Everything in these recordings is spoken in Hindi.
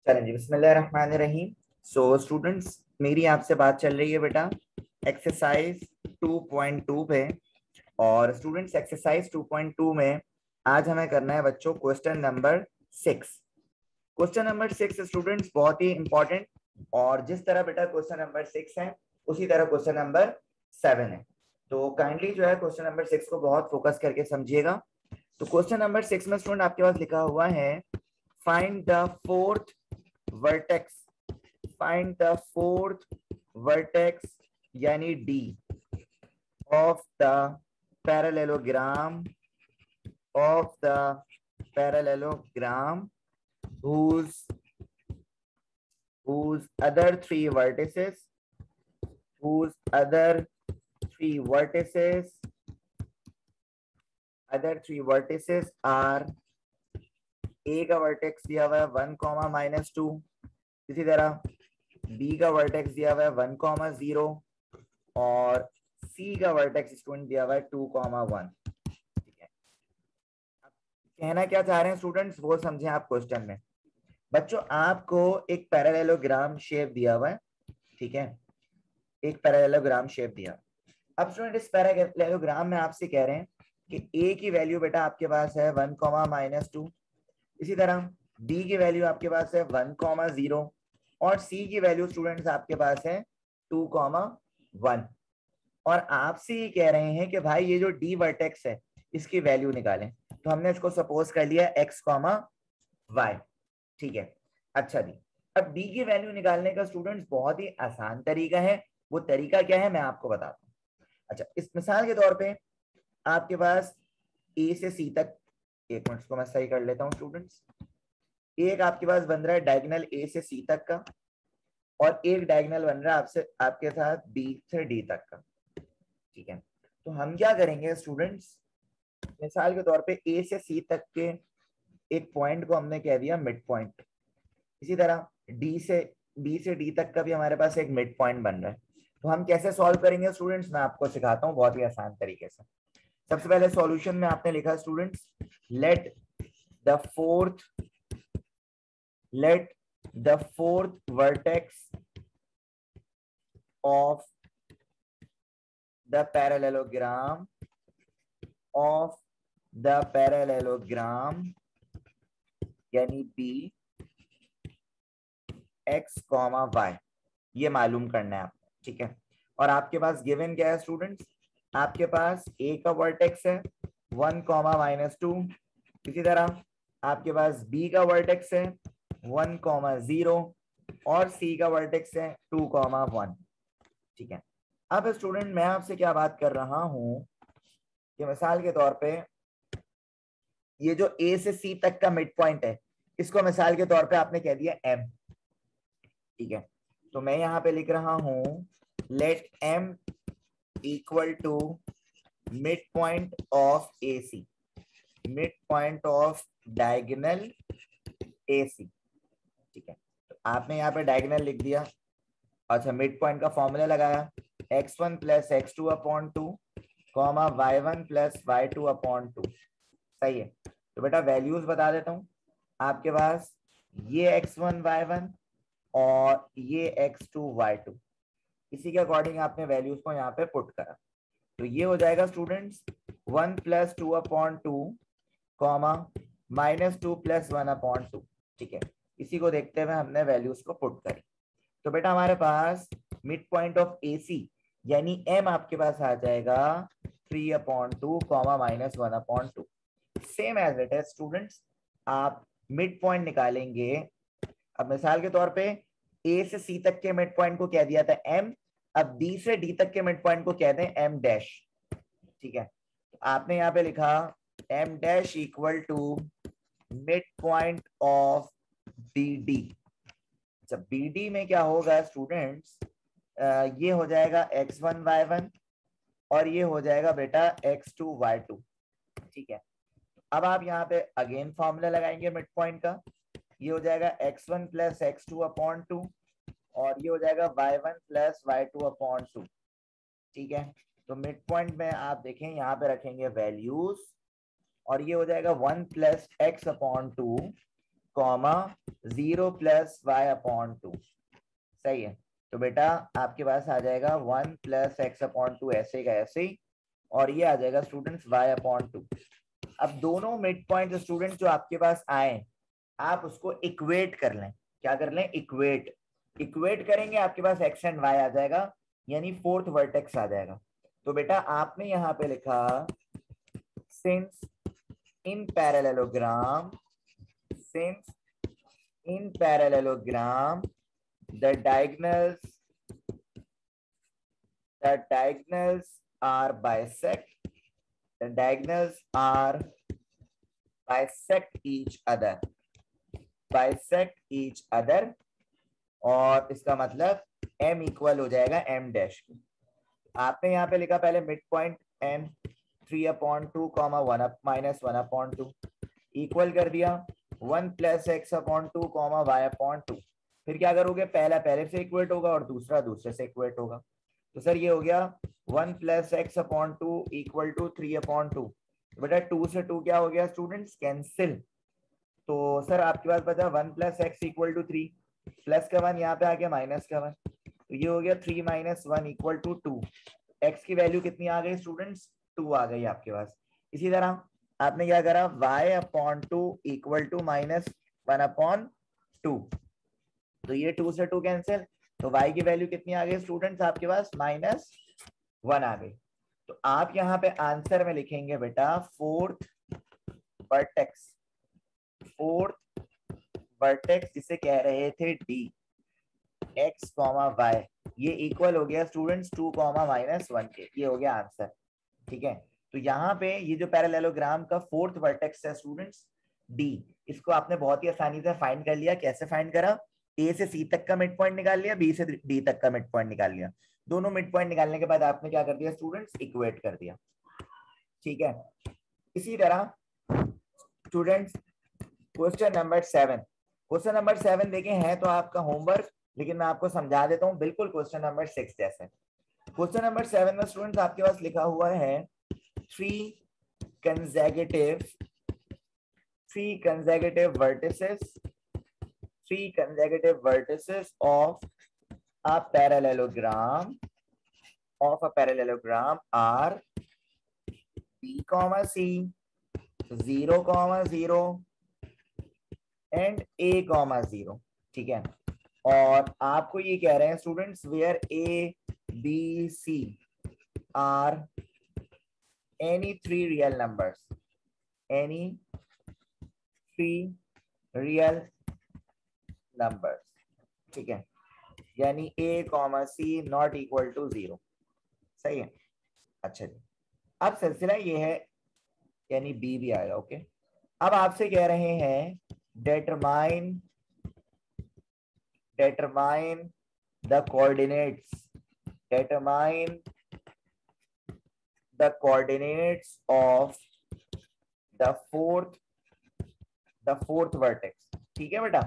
चलें जी, बिस्मिल्लाहिर्रहमानिर्रहीम। सो स्टूडेंट्स, मेरी आपसे बात चल रही है बेटा एक्सरसाइज 2.2 पे। और स्टूडेंट्स, एक्सरसाइज 2.2 में आज हमें करना है बच्चों question number 6। Question number 6 students बहुत ही इंपॉर्टेंट, और जिस तरह बेटा क्वेश्चन नंबर 6 है उसी तरह क्वेश्चन नंबर 7 है। तो काइंडली जो है क्वेश्चन नंबर 6 को बहुत फोकस करके समझिएगा। तो क्वेश्चन नंबर 6 में स्टूडेंट आपके पास लिखा हुआ है, find the fourth vertex, find the fourth vertex यानी D of the parallelogram, of the parallelogram whose other three vertices, whose other three vertices are, A का वर्टेक्स दिया हुआ है 1, -2, इसी तरह बी का वर्टेक्स दिया हुआ है 1, 0 और सी का वर्टेक्स स्टूडेंट दिया हुआ है 2, 1। ठीक है, कहना क्या चाह रहे हैं स्टूडेंट्स वो समझें आप क्वेश्चन में। बच्चों, आपको एक पैरेललोग्राम शेप दिया हुआ है, ठीक है, एक पैरेललोग्राम शेप दिया। अब स्टूडेंट इस पैरेललोग्राम में आपसे कह रहे हैं कि ए की वैल्यू बेटा आपके पास है 1, -2, इसी तरह बी की वैल्यू आपके पास है 1, 0 और सी की वैल्यू स्टूडेंट्स आपके पास है 2, 1। और आपसे ये कह रहे हैं कि भाई ये जो डी वर्टेक्स है इसकी वैल्यू निकालें। तो हमने इसको सपोज कर लिया x, y। ठीक है, अच्छा जी। अब डी की वैल्यू निकालने का स्टूडेंट्स बहुत ही आसान तरीका है। वो तरीका क्या है मैं आपको बताता हूँ। अच्छा, इस मिसाल के तौर पे आपके पास ए से सी तक, एक मिनट को मैं सही कर लेता हूँ स्टूडेंट्स, एक आपके पास बन रहा है डायगोनल ए से सी तक का, और एक डायगोनल बन रहा है आपसे आपके साथ बी से डी तक का। ठीक है, तो हम क्या करेंगे स्टूडेंट्स, मिसाल के तौर पे ए से सी तक के एक पॉइंट को हमने कह दिया मिड पॉइंट, इसी तरह डी से बी से डी तक का भी हमारे पास एक मिड पॉइंट बन रहा है। तो हम कैसे सॉल्व करेंगे स्टूडेंट्स, मैं आपको सिखाता हूँ बहुत ही आसान तरीके से। सबसे पहले सॉल्यूशन में आपने लिखा students, let the fourth vertex of the parallelogram यानी बी x, y, ये मालूम करना है आपको। ठीक है, और आपके पास गिवन क्या है स्टूडेंट्स, आपके पास ए का वर्टेक्स है 1, -2, इसी तरह आपके पास बी का वर्टेक्स है 1, 0 और सी का वर्टेक्स है 2, 1। ठीक है, अब स्टूडेंट मैं आपसे क्या बात कर रहा हूं कि मिसाल के तौर पे ये जो ए से सी तक का मिड पॉइंट है इसको मिसाल के तौर पे आपने कह दिया एम। ठीक है, तो मैं यहाँ पे लिख रहा हूं, let M equal to mid point of A C, mid point of diagonal A C. ठीक है, तो आपने यहाँ पे डायगोनल लिख दिया। अच्छा, मिड पॉइंट का फॉर्मूला लगाया, x1 + x2/2 y1 + y2/2। सही है, तो बेटा वैल्यूज बता देता हूँ। आपके पास ये x1 y1 और ये x2 y2, इसी के अकॉर्डिंग आपने वैल्यूज को यहाँ पे पुट करा। तो ये हो जाएगा स्टूडेंट्स 1 + 2/2 -2 + 1/2। ठीक है, इसी को देखते हुए हमने वैल्यूज को पुट करी। तो बेटा हमारे पास mid point of A C यानी एम आपके पास आ जाएगा 3/2 -1/2। Same as it is students, आप मिड पॉइंट निकालेंगे। अब मिसाल के तौर पे ए से सी तक के मिड पॉइंट को कह दिया था एम, अब बी से डी तक के मिड पॉइंट को कहते हैं एम डैश। ठीक है, तो आपने यहाँ पे लिखा M dash equal to mid point of B D. अच्छा, बी डी में क्या होगा स्टूडेंट्स, ये हो जाएगा x1 y1 और ये हो जाएगा बेटा x2 y2। ठीक है, अब आप यहाँ पे अगेन फॉर्मूला लगाएंगे मिड पॉइंट का, ये हो जाएगा x1 + x2/2 और ये हो जाएगा y1 + y2/2। ठीक है, तो मिड पॉइंट में आप देखें यहाँ पे रखेंगे वैल्यूज और ये हो जाएगा 1 + x/2 comma 0 plus Y upon 2। सही है। तो बेटा आपके पास आ जाएगा 1 प्लस एक्स अपॉन 2 ऐसे का ऐसे ही, और ये आ जाएगा स्टूडेंट्स y अपॉन 2। अब दोनों मिड पॉइंट स्टूडेंट जो आपके पास आए आप उसको इक्वेट कर लें। क्या कर लें? इक्वेट। इक्वेट करेंगे आपके पास x एंड y आ जाएगा, यानी फोर्थ वर्टेक्स आ जाएगा। तो बेटा आपने यहाँ पे लिखा since in parallelogram, since in parallelogram the diagonals are bisect, the diagonals are bisect each other, bisect each other, और इसका मतलब m इक्वल हो जाएगा m डैश की। आपने यहाँ पे लिखा पहले mid point m 3 upon 2 comma 1 minus 1 upon 2 equal कर दिया 1 plus x upon 2 comma y upon 2। फिर क्या करोगे? पहला पहले से इक्वेट होगा और दूसरा दूसरे से इक्वेट होगा। तो सर ये हो गया 1 plus x upon 2 equal to 3 upon 2। बेटा 2 से 2 क्या हो गया स्टूडेंट्स? कैंसिल। तो सर आपके पास बचा 1 plus x equal to 3, plus का 1 यहाँ पे आ गया माइनस का 1, तो ये हो गया 3 माइनस 1 इक्वल टू 2। एक्स की वैल्यू कितनी आ गई स्टूडेंट्स? 2 आ गई आपके पास। इसी तरह आपने क्या करा? y upon 2 equal to minus 1 upon 2, तो ये 2 से 2 कैंसिल, तो y की वैल्यू कितनी आ गई स्टूडेंट्स आपके पास? माइनस 1 आ गई। तो आप यहाँ पे आंसर में लिखेंगे बेटा फोर्थ वर्टेक्स, फोर्थ वर्टेक्स जिसे कह रहे थे d x कॉमा y, ये इक्वल हो गया स्टूडेंट्स 2 कॉमा माइनस 1 के। ये हो गया आंसर। ठीक है। तो यहाँ पे ये जो पैरेललोग्राम का फोर्थ वर्टेक्स है स्टूडेंट्स d, इसको आपने बहुत ही आसानी से फाइंड कर लिया। कैसे फाइंड करा? a से c तक का मिड पॉइंट निकाल लिया, b से d तक का मिड पॉइंट निकाल लिया। दोनों मिड पॉइंट निकालने के बाद आपने क्या कर दिया स्टूडेंट्स? इक्वेट कर दिया। ठीक है। इसी तरह students question number 7, question number 7 देखें है तो आपका होमवर्क, लेकिन मैं आपको समझा देता हूं बिल्कुल क्वेश्चन नंबर 6 जैसे। क्वेश्चन नंबर 7 में स्टूडेंट्स आपके पास लिखा हुआ है 3 consecutive vertices, 3 consecutive vertices of a parallelogram are b comma c 0 comma 0 and a comma 0। ठीक है। और आपको ये कह रहे हैं students where a b c are any 3 real numbers, any 3 real numbers। ठीक है, यानी a comma c not equal to 0। सही है। अच्छा जी, अब सिलसिला ये है, यानी b भी आएगा। ओके। अब आपसे कह रहे हैं determine the coordinates, determine the coordinates of the fourth vertex। ठीक है बेटा।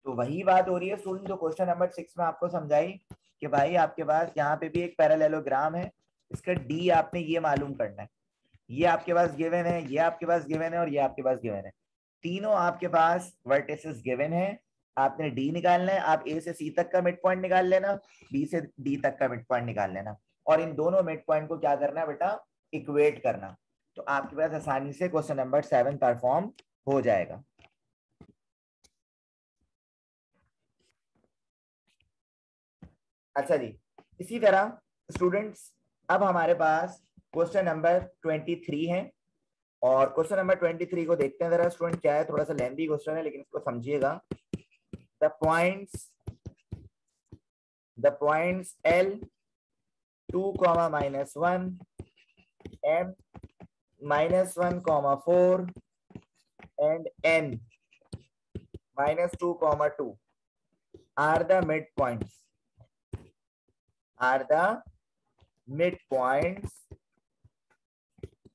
तो वही बात हो रही है स्टूडेंट जो क्वेश्चन नंबर 6 में आपको समझाई कि भाई आपके पास यहाँ पे भी एक पैरेललोग्राम है, इसका डी आपने ये मालूम करना है, ये आपके पास गिवन है, ये आपके पास गिवन है और ये आपके पास गिवन है। तीनों आपके पास वर्टिसेस गिवन है, आपने डी निकालना है। आप ए से सी तक का मिड पॉइंट निकाल लेना, बी से डी तक का मिड पॉइंट निकाल लेना, और इन दोनों मिड पॉइंट को क्या करना है बेटा? इक्वेट करना। तो आपके पास आसानी से क्वेश्चन नंबर 7 परफॉर्म हो जाएगा। अच्छा जी, इसी तरह स्टूडेंट्स अब हमारे पास क्वेश्चन नंबर 23 है, और क्वेश्चन नंबर 23 को देखते हैं जरा स्टूडेंट क्या है। थोड़ा सा लेंथी क्वेश्चन है लेकिन इसको समझिएगा। The points L 2 comma minus 1 M minus 1 comma 4 and n minus 2 comma 2 are the midpoints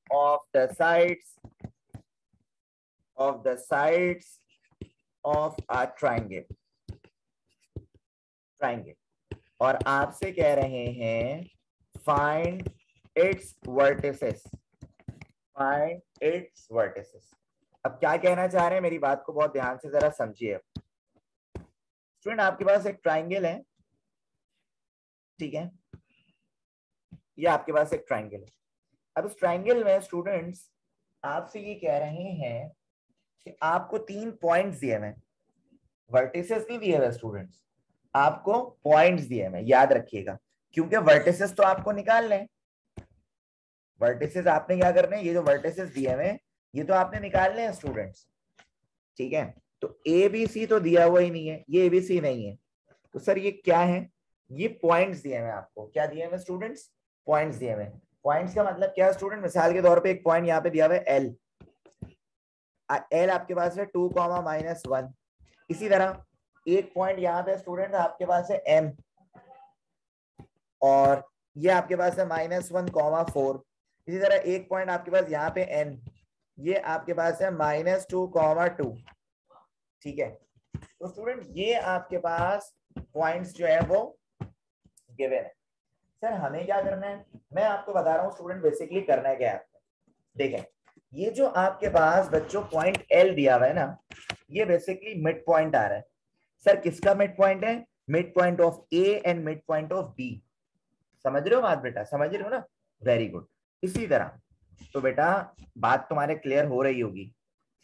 of the sides of a triangle। और आपसे कह रहे हैं find its vertices, अब क्या कहना चाह रहे हैं, मेरी बात को बहुत ध्यान से जरा समझिए। स्टूडेंट आपके पास एक ट्राइंगल है, ठीक है, ये आपके पास एक ट्राइंगल है। अब इस ट्राइंगल में स्टूडेंट्स आपसे ये कह रहे हैं कि आपको 3 पॉइंट्स दिए हुए, वर्टिसेस नहीं दिए हुए स्टूडेंट्स, आपको पॉइंट्स दिए हुए, याद रखिएगा, क्योंकि वर्टिसेस तो आपको निकालने हैं। वर्टिसेस आपने क्या करने हैं, ये जो वर्टिसेस दिए हुए ये तो आपने निकालने हैं स्टूडेंट्स, ठीक है। तो ए बी सी तो दिया हुआ ही नहीं है, ये ए बी सी नहीं है, तो सर ये क्या है, ये पॉइंट्स दिए हुए आपको। क्या दिए हुए स्टूडेंट्स, पॉइंट्स दिए हुए। पॉइंट्स का मतलब क्या है स्टूडेंट, मिसाल के तौर पे एक पॉइंट यहाँ पे दिया हुआ है एल, एल आपके पास है 2, -1। इसी तरह एक पॉइंट यहाँ पे स्टूडेंट आपके पास है एम, और ये आपके पास है -1, 4। इसी तरह एक पॉइंट आपके पास यहाँ पे एन, ये आपके पास है -2, 2। ठीक है, तो स्टूडेंट ये आपके पास पॉइंट्स जो है वो गिवन है। सर हमें क्या करना है, मैं आपको बता रहा हूँ स्टूडेंट, बेसिकली करना है क्या है। देखें, ये जो आपके पास बच्चों पॉइंट एल दिया हुआ है ना, ये बेसिकली मिड पॉइंट आ रहा है। सर किसका मिड पॉइंट है, mid point of A and mid point of B. समझ रहे हो बात बेटा, समझ रहे हो ना, वेरी गुड। इसी तरह तो बेटा बात तुम्हारे क्लियर हो रही होगी,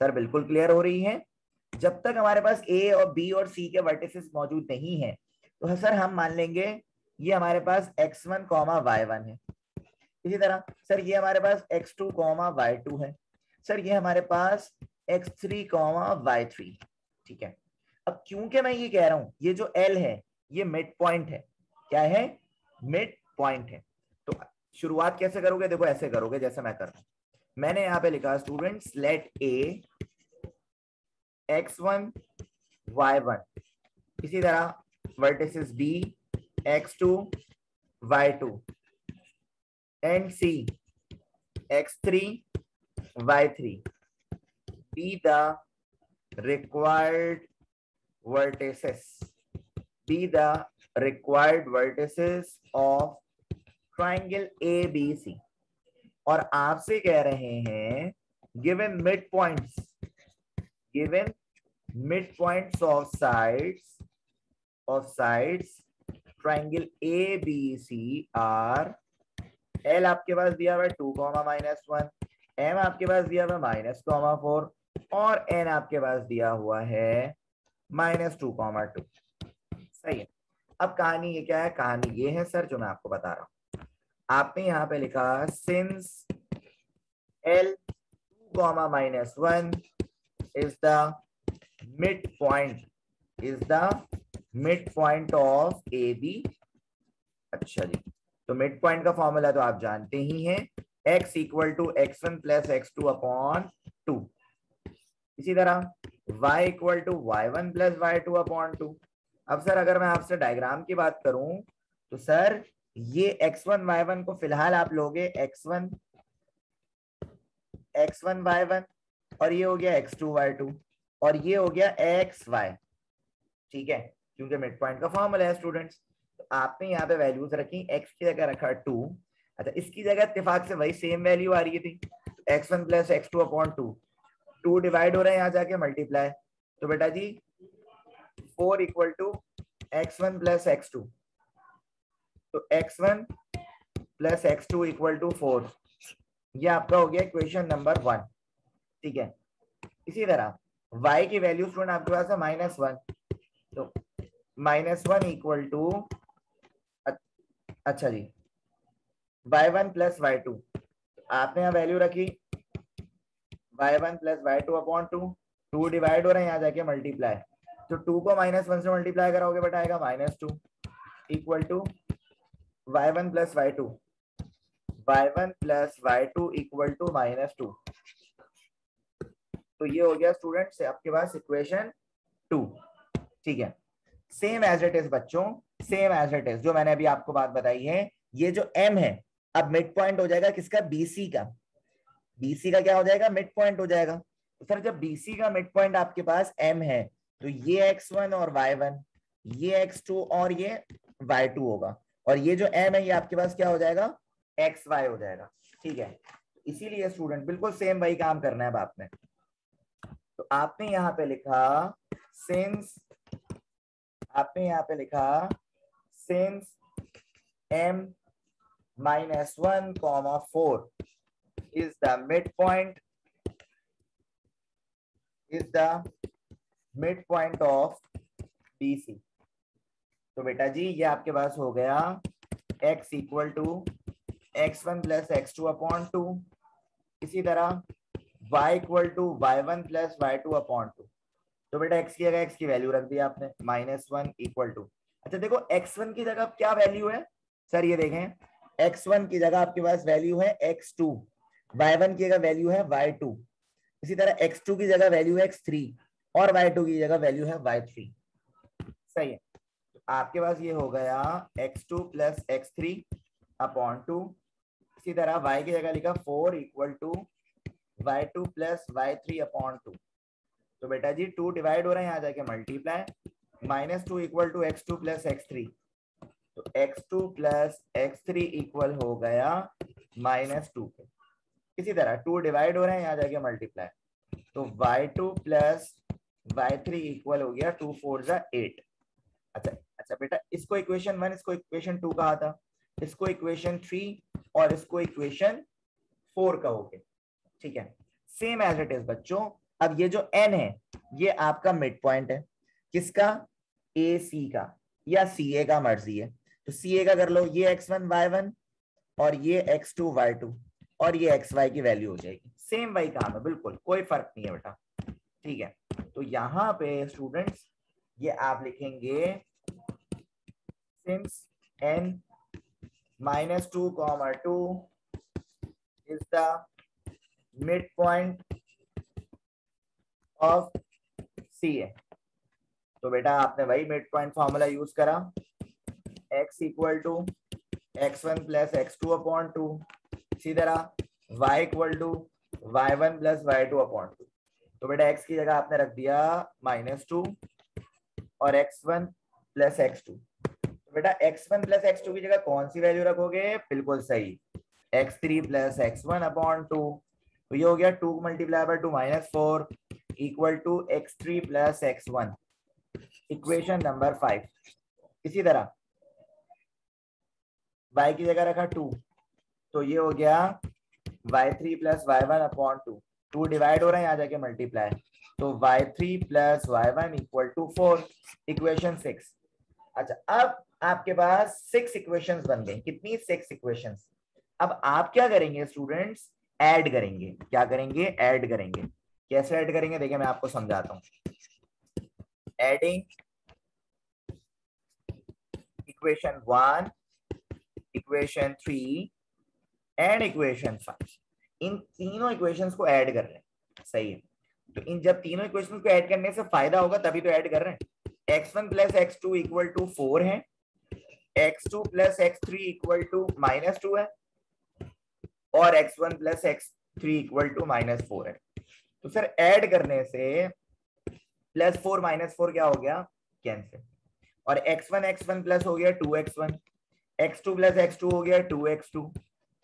सर बिल्कुल क्लियर हो रही है। जब तक हमारे पास ए और बी और सी के वर्टिसेस मौजूद नहीं है, तो सर हम मान लेंगे ये हमारे पास x1, y1 है। इसी तरह सर ये हमारे पास x2, y2 है। सर ये हमारे पास x3, y3। ठीक है, अब क्योंकि मैं ये कह रहा हूं ये जो L है ये मिड पॉइंट है, क्या है, मिड पॉइंट है। तो शुरुआत कैसे करोगे, देखो ऐसे करोगे जैसे मैं कर रहा हूं। मैंने यहाँ पे लिखा स्टूडेंट्स लेट ए x1, y1, इसी तरह vertices b x2, y2 and c x3, y3 be the required vertices, be the required vertices of triangle ABC। और आपसे कह रहे हैं given midpoints, given midpoints of sides triangle ABC are, L आपके पास दिया हुआ है 2, -1, M आपके पास दिया हुआ है -4 और N आपके पास दिया हुआ है -2, 2। सही है। अब कहानी ये क्या है, कहानी ये है सर जो मैं आपको बता रहा हूं। आपने यहाँ पे लिखा since L 2, -1 is the midpoint of AB। अच्छा जी, तो मिड पॉइंट का फॉर्मूला तो आप जानते ही हैं, x = x1 + x2/2। इसी तरह y = y1 + y2/2। अब सर अगर मैं आपसे डायग्राम की बात करूं तो सर ये x1 y1 को फिलहाल आप लोगे x1 y1 और ये हो गया x2 y2 और ये हो गया xy। ठीक है, क्योंकि मिड पॉइंट का फॉर्मूला है स्टूडेंट्स। तो आपने यहाँ पे वैल्यूज रखी, x की जगह रखा 2। अच्छा, इसकी जगह इत्तेफाक से वही सेम वैल्यू आ रही थी, x1 + x2/2। 2 डिवाइड हो रहे हैं यहाँ जाके मल्टीप्लाई, तो बेटा जी 4 = x1 + x2, तो x1 + x2 = 4। ये आपका हो गया इक्वेशन नंबर 1। ठीक है, इसी तरह y की वैल्यू स्टूडेंट आपके पास है -1, तो -1 = अच्छा जी y1 + y2। आपने यहाँ वैल्यू रखी y1 + y2/2। 2 डिवाइड हो रहे हैं यहाँ जाके मल्टीप्लाई, तो 2 को -1 से मल्टीप्लाई कराओगे बेटा आएगा -2 = y1 + y2, y1 + y2 = -2। तो ये हो गया स्टूडेंट्स आपके पास इक्वेशन 2। ठीक है, सेम एज इट इज बच्चों, सेम एज इट इज जो मैंने अभी आपको बात बताई है। ये जो m है अब मिड पॉइंट हो जाएगा किसका, BC का। BC का क्या हो जाएगा, मिड पॉइंट हो जाएगा। तो सर जब BC का मिड पॉइंट आपके पास m है, तो ये x1 और y1, ये x2 और ये y2 होगा, और ये जो m है ये आपके पास क्या हो जाएगा, xy हो जाएगा। ठीक है, इसीलिए स्टूडेंट बिल्कुल सेम वही काम करना है अब आपने। तो आपने यहाँ पे लिखा सिंस, आपने यहाँ पे लिखा since m minus 1 comma 4 is the midpoint of BC। तो बेटा जी ये आपके पास हो गया x equal to x1 plus x2 upon 2, इसी तरह y equal to y1 plus y2 upon 2। तो बेटा x की जगह x की वैल्यू रख दी आपने -1 इक्वल टू, अच्छा देखो x1 की जगह क्या वैल्यू है सर, ये देखें x1 की जगह आपके पास वैल्यू है x2, y1 की जगह वैल्यू है y2, इसी तरह x2 की जगह वैल्यू है x3 और y2 की जगह वैल्यू है y3। सही है, तो आपके पास ये हो गया x2 प्लस x3 अपॉन 2, इसी तरह y की जगह लिखा 4 equal to y2 plus y3 upon 2। तो बेटा जी 2 डिवाइड हो रहा है, यहाँ जाके multiply, -2 equal to x2 plus x3, तो x2 प्लस x3 इक्वल हो गया -2 के। इसी तरह 2 डिवाइड हो रहे हैं, यहाँ जाके मल्टीप्लाई, तो y2 प्लस y3 इक्वल हो गया 2 4 जा 8। अच्छा बेटा इसको इक्वेशन 1, इसको इक्वेशन 2 कहा था, इसको इक्वेशन 3 और इसको इक्वेशन 4 कहोगे, ठीक है, सेम एज इट इज बच्चों। अब ये जो n है ये आपका मिड पॉइंट है, किसका, AC का या CA का, मर्जी है, तो CA का कर लो, ये x1 y1 और ये x2 y2 और ये xy की वैल्यू हो जाएगी, सेम वही काम है, बिल्कुल कोई फर्क नहीं है बेटा, ठीक है। तो यहाँ पे स्टूडेंट्स ये आप लिखेंगे since n -2, 2 is the midpoint of CA। तो बेटा आपने वही मिड पॉइंट फॉर्मूला यूज करा, x equal to x1 plus x2 upon 2, इसी तरह y equal to y1 plus y2 upon 2। तो बेटा x की जगह आपने रख दिया -2 और x1 प्लस x2। तो बेटा x1 प्लस x2 की जगह कौन सी वैल्यू रखोगे, बिल्कुल सही, x3 प्लस x1 अपॉन 2, तो ये हो गया 2 multiply by 2 -4 equal to x3 plus x1, equation number 5। इसी तरह y की जगह रखा 2, तो ये हो गया y3 plus y1 upon 2, 2 divide हो रहा है, यहाँ जाके मल्टीप्लाई, तो y3 plus y1 equal to 4, equation 6। अच्छा अब आपके पास 6 इक्वेशंस बन गई, कितनी, 6 इक्वेशंस। अब आप क्या करेंगे स्टूडेंट्स, ऐड करेंगे, क्या करेंगे, ऐड करेंगे। कैसे ऐड करेंगे देखिए मैं आपको समझाता हूं, adding equation 1, equation 3 and equation 5, इन तीनों इक्वेशंस को ऐड कर रहे हैं, सही है। तो इन जब तीनों इक्वेशंस को ऐड करने से फायदा होगा तभी तो ऐड कर रहे हैं। x1 plus x2 equal to 4 है, x2 plus x3 equal to -2 है और x1 plus x3 equal to -4 है। तो सर ऐड करने से +4 -4 क्या हो गया, कैंसिल, और x1 प्लस हो गया 2x1, x2 प्लस x2 हो गया 2x2,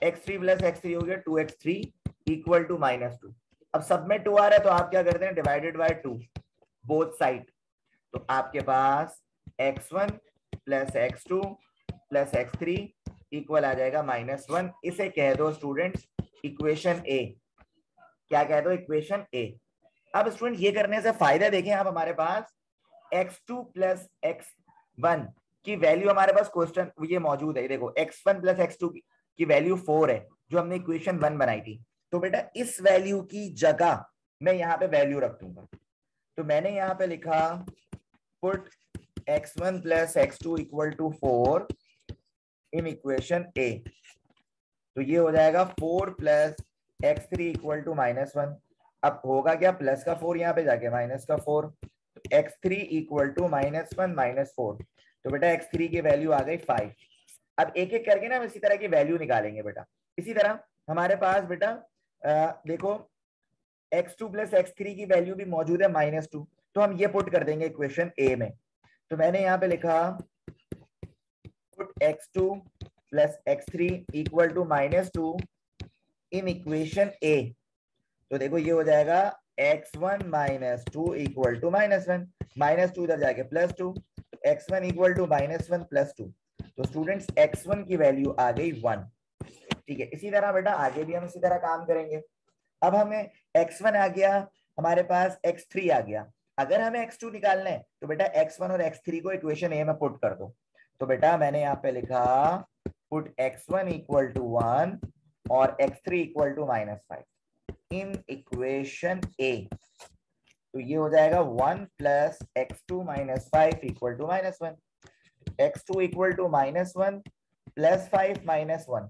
x3 प्लस x3 हो गया 2x3 इक्वल टू -2। अब सब में 2 आ रहा है तो आप क्या करते हैं, डिवाइडेड बाय 2 बोथ साइड, तो आपके पास x1 plus x2 plus x3 equal आ जाएगा -1। इसे कह दो स्टूडेंट्स इक्वेशन ए, क्या कह दो, इक्वेशन ए। अब स्टूडेंट ये करने से फायदा देखें आप, हमारे पास x2 प्लस x1 की वैल्यू हमारे पास क्वेश्चन ये मौजूद है, देखो x1 प्लस x2 की वैल्यू 4 है जो हमने इक्वेशन 1 बनाई थी, तो बेटा इस वैल्यू की जगह मैं यहाँ पे वैल्यू रख दूंगा, तो मैंने यहाँ पे लिखा put x1 plus x2 equal to 4 in equation A, तो ये हो जाएगा 4 प्लस x3 इक्वल टू -1। अब होगा क्या, प्लस का 4 यहाँ पे जाके माइनस का 4, तो x3 इक्वल टू -1 -4, तो बेटा x3 की वैल्यू आ गई 5। अब एक एक करके ना हम इसी तरह की वैल्यू निकालेंगे बेटा। इसी तरह हमारे पास बेटा देखो x2 प्लस x3 की वैल्यू भी मौजूद है -2, तो हम ये पुट कर देंगे इक्वेशन ए में, तो मैंने यहाँ पे लिखा put x2 plus x3 equal to -2 in equation A, तो देखो ये हो जाएगा x1 minus two equal to -1, -2 इधर जाके +2, x1 इक्वल टू -1 +2। तो स्टूडेंट्स x1 की वैल्यू आ गई 1। ठीक है, इसी तरह बेटा आगे भी हम इसी तरह काम करेंगे। अब हमें x1 आ गया, हमारे पास x3 आ गया। अगर हमें x2 निकालना है तो बेटा x1 और x3 को इक्वेशन ए में पुट कर दो। तो बेटा मैंने यहाँ पे लिखा पुट x1 इक्वल टू 1 और x3 equal to -5 in equation A. तो ये हो जाएगा 1 plus x2 minus 5 equal to -1, x2 equal to -1 plus 5 -1।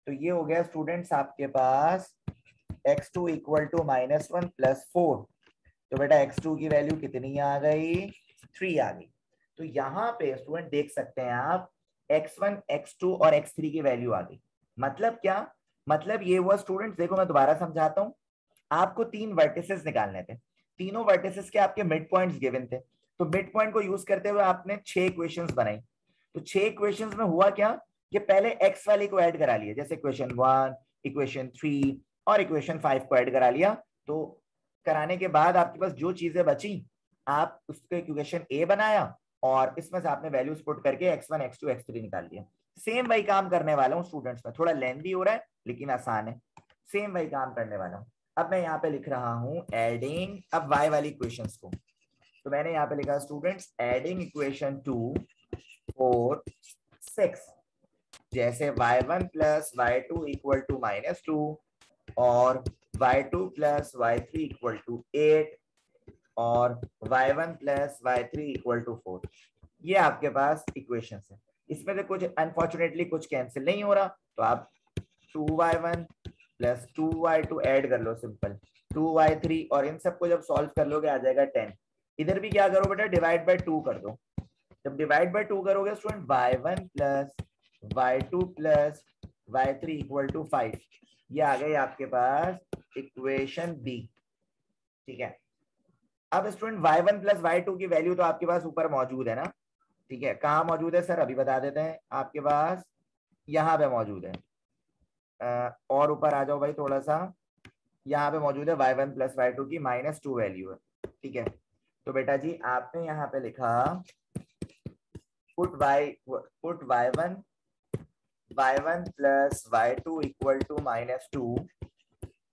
तो ये हो गया स्टूडेंट्स आपके पास x2 इक्वल टू -1 प्लस 4। तो बेटा x2 की वैल्यू कितनी आ गई, 3 आ गई। तो यहाँ पे स्टूडेंट देख सकते हैं आप x1, x2 और x3 की वैल्यू आ गई। मतलब क्या, मतलब ये हुआ स्टूडेंट्स, देखो मैं दोबारा समझाता हूँ। आपको 3 वर्टिसेस निकालने थे, तीनों वर्टिसेस के आपके मिड पॉइंट्स गिवन थे। तो मिड पॉइंट को यूज करते हुए आपने 6 इक्वेशंस बनाई। तो 6 इक्वेशंस में हुआ क्या कि पहले x वाले को ऐड करा लिया, जैसे इक्वेशन 1, इक्वेशन 3 और इक्वेशन 5 को ऐड करा लिया। तो कराने के बाद आपके पास जो चीजें बची, आप उसके इक्वेशन ए बनाया और इसमें से आपने वैल्यूज पुट करके x1, x2, x3 निकाल लिया। सेम वही काम करने वाला हूँ स्टूडेंट्स में, थोड़ा लेंथी हो रहा है लेकिन आसान है। सेम वही काम करने वाला हूँ। अब मैं यहाँ पे लिख रहा हूँ एडिंग अब y वाली इक्वेशंस को। तो मैंने यहाँ पे लिखा स्टूडेंट्स एडिंग इक्वेशन 2, 4, 6, जैसे y1 plus y2 equal to -2 और y2 plus y3 equal to 8 और y1 plus y3 equal to 4। ये आपके पास इक्वेशन है। इसमें से कुछ अनफॉर्चुनेटली कुछ कैंसिल नहीं हो रहा, तो आप 2y1 प्लस 2y2 ऐड कर लो, सिंपल 2y3, और इन सबको जब सॉल्व कर लोगे आ जाएगा 10। इधर भी क्या करो बेटा, डिवाइड बाय 2 कर दो। जब डिवाइड बाय 2 करोगे student y1 plus y2 plus y3 equal to 5, ये आ गई आपके पास इक्वेशन बी। ठीक है, अब स्टूडेंट y1 प्लस y2 की वैल्यू तो आपके पास ऊपर मौजूद है ना। ठीक है, कहाँ मौजूद है सर, अभी बता देते हैं। आपके पास यहाँ पे मौजूद है, और ऊपर आ जाओ भाई थोड़ा सा, यहाँ पे मौजूद है y1 प्लस y2 की -2 वैल्यू है। ठीक है, तो बेटा जी आपने यहाँ पे लिखा put y1 plus y2 equal to -2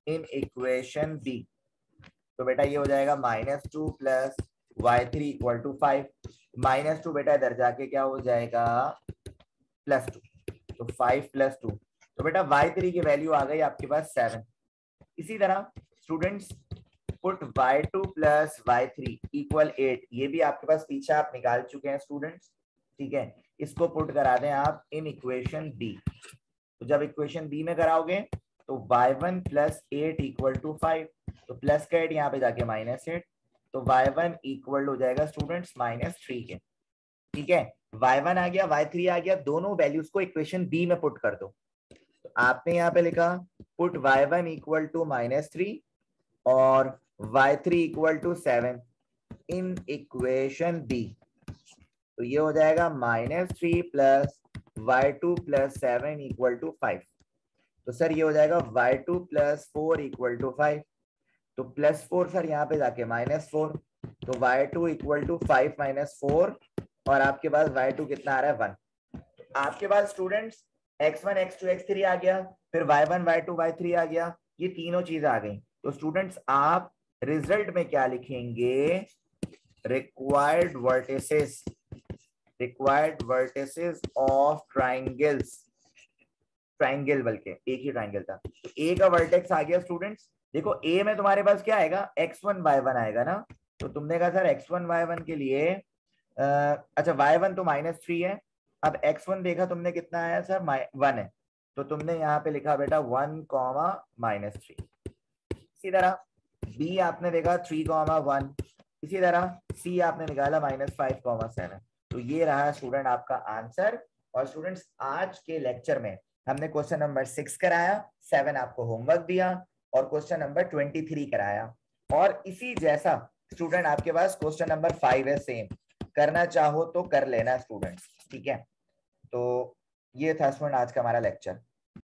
in equation B. तो बेटा ये हो जाएगा -2 प्लस y3 इक्वल टू 5, -2 बेटा इधर जाके क्या हो जाएगा +2, तो 5 + 2। तो बेटा y3 की वैल्यू आ गई आपके पास 7। इसी तरह students put y2 plus y3 equal 8, ये भी आपके पास पीछे आप निकाल चुके हैं स्टूडेंट्स। ठीक है, इसको पुट करा दें आप इन इक्वेशन बी। तो जब इक्वेशन बी में कराओगे तो y1 प्लस 8 इक्वल टू 5, तो प्लस का 8 यहाँ पे जाके -8, तो y1 इक्वल हो जाएगा स्टूडेंट्स -3 के। ठीक है, y1 आ गया, y3 आ गया, दोनों वैल्यूज को इक्वेशन बी में पुट कर दो। तो आपने यहाँ पे लिखा पुट y1 इक्वल टू -3 और y3 equal to 7 in equation B. तो ये हो जाएगा -3 plus y2 plus 7 equal to 5। तो सर ये हो जाएगा y2 प्लस 4 इक्वल टू 5, तो +4 सर यहाँ पे जाके -4, तो y2 इक्वल टू 5 - 4, और आपके पास y2 कितना आ रहा है 1। आपके पास स्टूडेंट्स x1 x2 x3 आ गया, फिर y1 y2 y3 आ गया, ये तीनों चीज आ गई। तो स्टूडेंट्स आप रिजल्ट में क्या लिखेंगे, required vertices of triangles, triangle बल्कि एक ही ट्राइंगल था। तो ए का वर्टेक्स आ गया स्टूडेंट्स। देखो ए में तुम्हारे पास क्या आएगा, x1 y1 आएगा ना। तो तुमने कहा सर x1 y1 के लिए अच्छा y1 तो -3 है, अब x1 देखा तुमने कितना आया सर 1 है, तो तुमने यहाँ पे लिखा बेटा 1, -3। इसी तरह b आपने देखा 3, 1, इसी तरह c आपने निकाला -5, 7। तो ये रहा स्टूडेंट आपका आंसर। और स्टूडेंट्स आज के लेक्चर में हमने क्वेश्चन नंबर 6 कराया, 7 आपको होमवर्क दिया और क्वेश्चन नंबर 23 कराया। और इसी जैसा स्टूडेंट आपके पास क्वेश्चन नंबर 5 है, सेम करना चाहो तो कर लेना स्टूडेंट्स। ठीक है, तो ये था स्टूडेंट आज का हमारा लेक्चर।